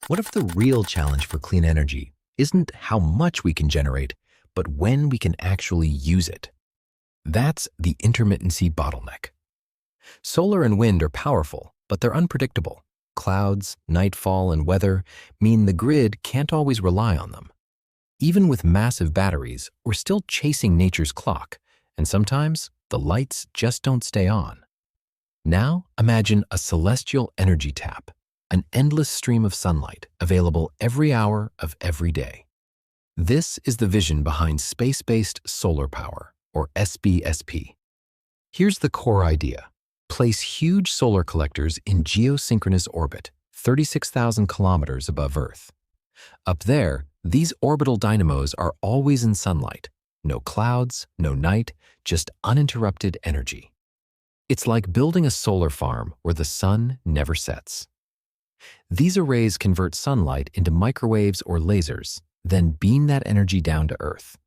What if the real challenge for clean energy isn't how much we can generate, but when we can actually use it? That's the intermittency bottleneck. Solar and wind are powerful, but they're unpredictable. Clouds, nightfall, and weather mean the grid can't always rely on them. Even with massive batteries, we're still chasing nature's clock, and sometimes the lights just don't stay on. Now imagine a celestial energy tap, an endless stream of sunlight available every hour of every day. This is the vision behind space-based solar power, or SBSP. Here's the core idea. Place huge solar collectors in geosynchronous orbit, 36,000 kilometers above Earth. Up there, these orbital dynamos are always in sunlight. No clouds, no night, just uninterrupted energy. It's like building a solar farm where the sun never sets. These arrays convert sunlight into microwaves or lasers, then beam that energy down to Earth.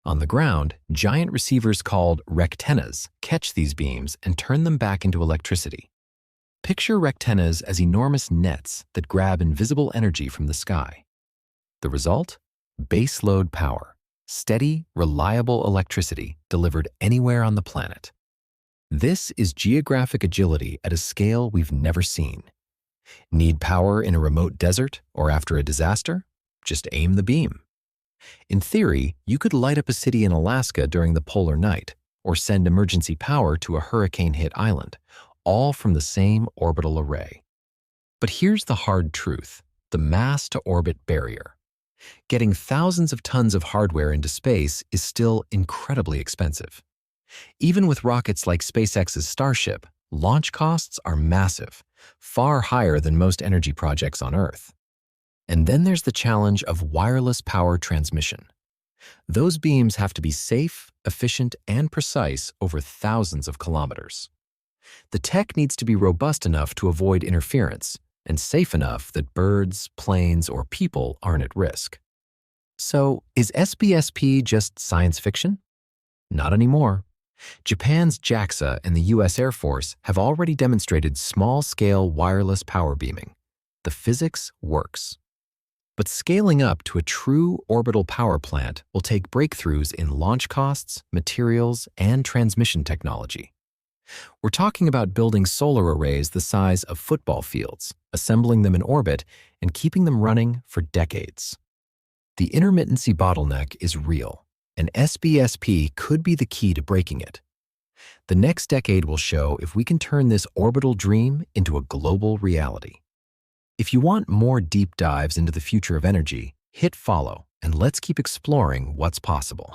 On the ground, giant receivers called rectennas catch these beams and turn them back into electricity. Picture rectennas as enormous nets that grab invisible energy from the sky. The result? Baseload power, steady, reliable electricity delivered anywhere on the planet. This is geographic agility at a scale we've never seen. Need power in a remote desert or after a disaster? Just aim the beam. In theory, you could light up a city in Alaska during the polar night or send emergency power to a hurricane-hit island, all from the same orbital array. But here's the hard truth, the mass-to-orbit barrier. Getting thousands of tons of hardware into space is still incredibly expensive. Even with rockets like SpaceX's Starship, launch costs are massive, far higher than most energy projects on Earth. And then there's the challenge of wireless power transmission. Those beams have to be safe, efficient, and precise over thousands of kilometers. The tech needs to be robust enough to avoid interference and safe enough that birds, planes, or people aren't at risk. So, is SBSP just science fiction? Not anymore. Japan's JAXA and the US Air Force have already demonstrated small-scale wireless power beaming. The physics works. But scaling up to a true orbital power plant will take breakthroughs in launch costs, materials, and transmission technology. We're talking about building solar arrays the size of football fields, assembling them in orbit, and keeping them running for decades. The intermittency bottleneck is real, and SBSP could be the key to breaking it. The next decade will show if we can turn this orbital dream into a global reality. If you want more deep dives into the future of energy, hit follow, and let's keep exploring what's possible.